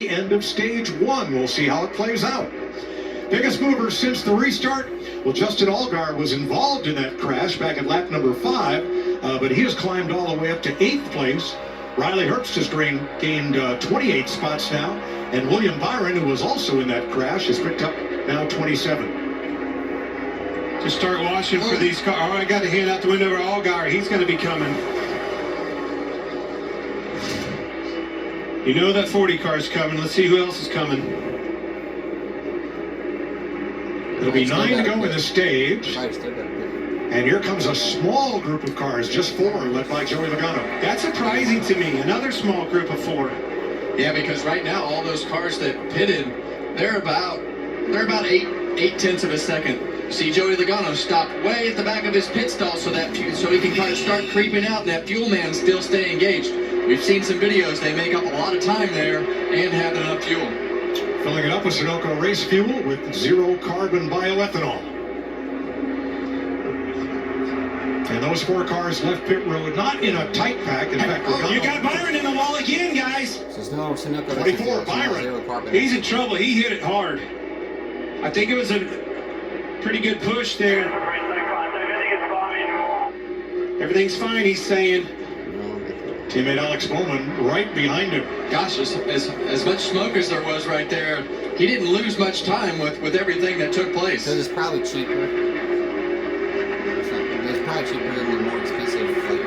End of stage one. We'll see how it plays out. Biggest mover since the restart. Well, Justin Allgaier was involved in that crash back at lap number 5, but he has climbed all the way up to 8th place. Riley Herbst has gained 28 spots now, and William Byron, who was also in that crash, has picked up now 27. To start watching for these cars. Oh, I got to hand out the window for Allgaier. He's going to be coming. You know that 40 car is coming. Let's see who else is coming. There'll be 9 to go in the stage. And here comes a small group of cars, just 4, led by Joey Logano. That's surprising to me. Another small group of 4. Yeah, because right now all those cars that pitted, they're about 8/10 of a second. See Joey Logano stopped way at the back of his pit stall so he can kind of start creeping out, and that fuel man still stay engaged. We've seen some videos. They make up a lot of time there and have enough fuel. Filling it up with Sunoco race fuel with zero carbon bioethanol. And those 4 cars left pit road not in a tight pack. In fact, you got Byron in the wall again, guys. 24, Byron. He's in trouble. He hit it hard. I think it was a pretty good push there. Everything's fine, he's saying. Teammate Alex Bowman right behind him. Gosh, as much smoke as there was right there, he didn't lose much time with everything that took place. So it's probably cheaper. It's probably cheaper than the more expensive, like,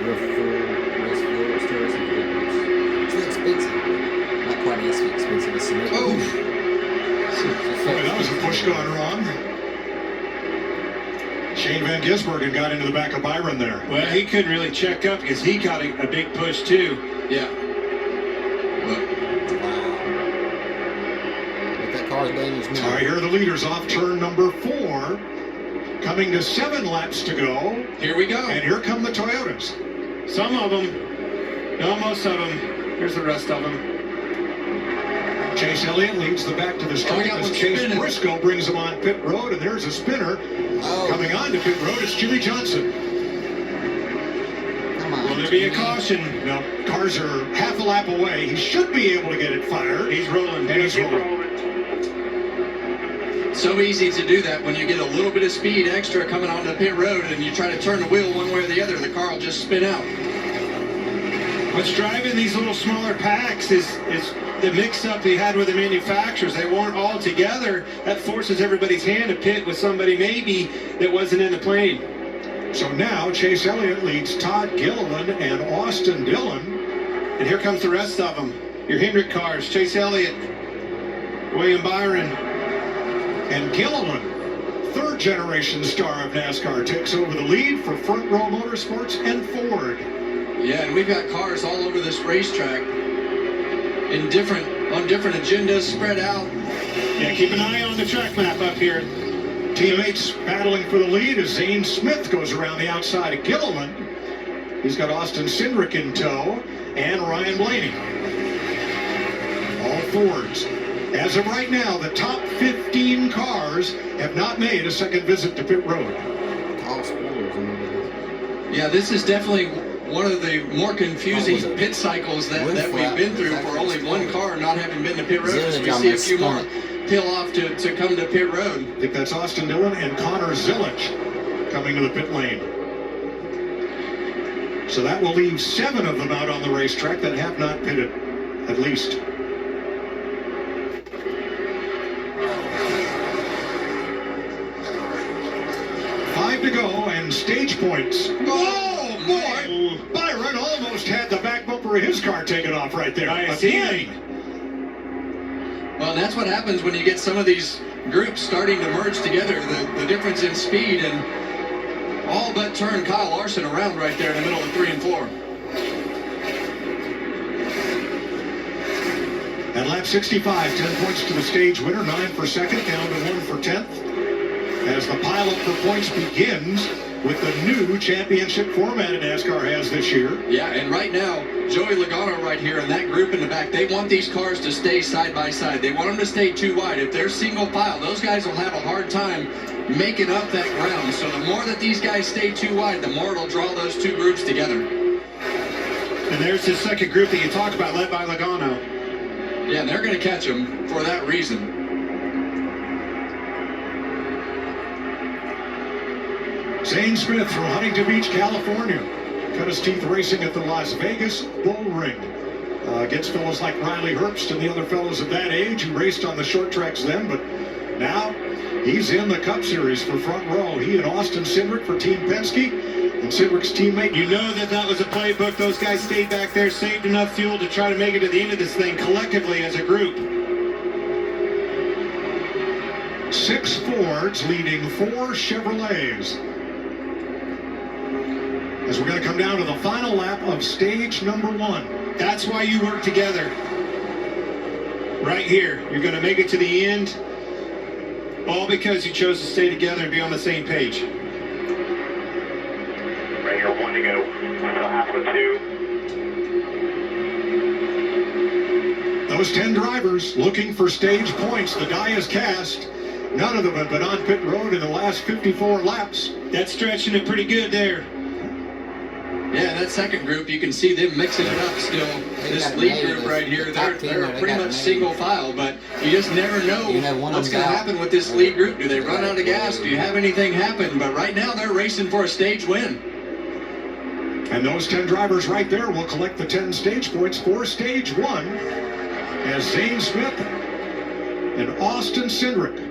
race fuel stores and vehicles. It's too expensive. Not quite as expensive as some. Oh, that was a push gone wrong. Shane Van Gisbergen got into the back of Byron there. Well, he couldn't really check up because he got a big push too. Yeah. Wow. But that car's dangerous now. All right, here are the leaders off turn number 4. Coming to 7 laps to go. Here we go. And here come the Toyotas. Some of them. No, most of them. Here's the rest of them. Chase Elliott leads the back to the straight as Chase Briscoe brings him on pit road, and there's a spinner. Coming on to pit road is Jimmy Johnson. Come on. Will there be a caution? No, cars are half a lap away. He should be able to get it fired. He's rolling. And he's rolling. So easy to do that when you get a little bit of speed extra coming onto pit road and you try to turn the wheel one way or the other, the car will just spin out. What's driving these little smaller packs is the mix-up they had with the manufacturers. They weren't all together. That forces everybody's hand to pit with somebody maybe that wasn't in the plane. So now Chase Elliott leads Todd Gilliland and Austin Dillon. And here comes the rest of them. Your Hendrick cars, Chase Elliott, William Byron. And Gilliland, 3rd generation star of NASCAR, takes over the lead for Front Row Motorsports and Ford. Yeah, and we've got cars all over this racetrack on different agendas spread out. Yeah, keep an eye on the track map up here. Teammates battling for the lead as Zane Smith goes around the outside of Gilliland. He's got Austin Cindric in tow and Ryan Blaney. All Fords. As of right now, the top 15 cars have not made a second visit to pit road. Yeah, this is definitely one of the more confusing pit cycles that we've been through for only one car not having been to pit road. As we see a few more peel off to come to pit road. I think that's Austin Dillon and Connor Zilic coming to the pit lane. So that will leave 7 of them out on the racetrack that have not pitted, at least. To go and stage points. Oh boy! Byron almost had the back bumper of his car taken off right there. Again. Well, that's what happens when you get some of these groups starting to merge together. The difference in speed and all but turn Kyle Larson around right there in the middle of 3 and 4. At lap 65, 10 points to the stage winner, 9 for second, down to 1 for 10th. As the pileup for points begins with the new championship format NASCAR has this year. Yeah, and right now, Joey Logano right here and that group in the back, they want these cars to stay side by side. They want them to stay too wide. If they're single file, those guys will have a hard time making up that ground. So the more that these guys stay too wide, the more it'll draw those two groups together. And there's the second group that you talk about, led by Logano. Yeah, and they're going to catch him for that reason. Zane Smith from Huntington Beach, California. Cut his teeth racing at the Las Vegas Bull Ring. Against fellows like Riley Herbst and the other fellows of that age who raced on the short tracks then, but now he's in the Cup Series for Front Row. He and Austin Cindric for Team Penske, and Cindric's teammate. You know that was a playbook. Those guys stayed back there, saved enough fuel to try to make it to the end of this thing collectively as a group. 6 Fords leading 4 Chevrolets. As we're going to come down to the final lap of stage number 1. That's why you work together. Right here. You're going to make it to the end. All because you chose to stay together and be on the same page. Right here, 1 to go. Still half of 2. Those 10 drivers looking for stage points. The die is cast. None of them have been on pit road in the last 54 laps. That's stretching it pretty good there. Yeah, that second group, you can see them mixing it up still. This lead group right here, they're pretty much single file, but you just never know what's going to happen with this lead group. Do they run out of gas? Do you have anything happen? But right now, they're racing for a stage win. And those 10 drivers right there will collect the 10 stage points for stage 1 as Zane Smith and Austin Cindric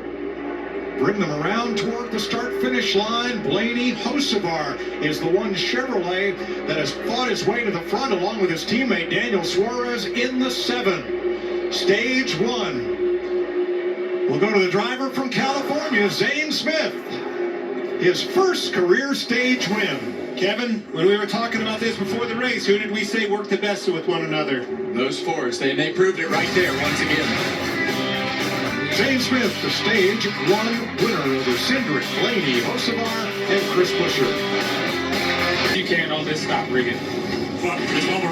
bring them around toward the start-finish line. Blaney Hocevar is the one Chevrolet that has fought his way to the front along with his teammate Daniel Suarez in the 7. Stage 1. We'll go to the driver from California, Zane Smith. His first career stage win. Kevin, when we were talking about this before the race, who did we say worked the best with one another? Those Fords, they proved it right there once again. Zane Smith, the stage 1 winner over Cindric, Blaney, Hocevar, and Chris Buescher. You can't on this stop rigging. Well, there's one more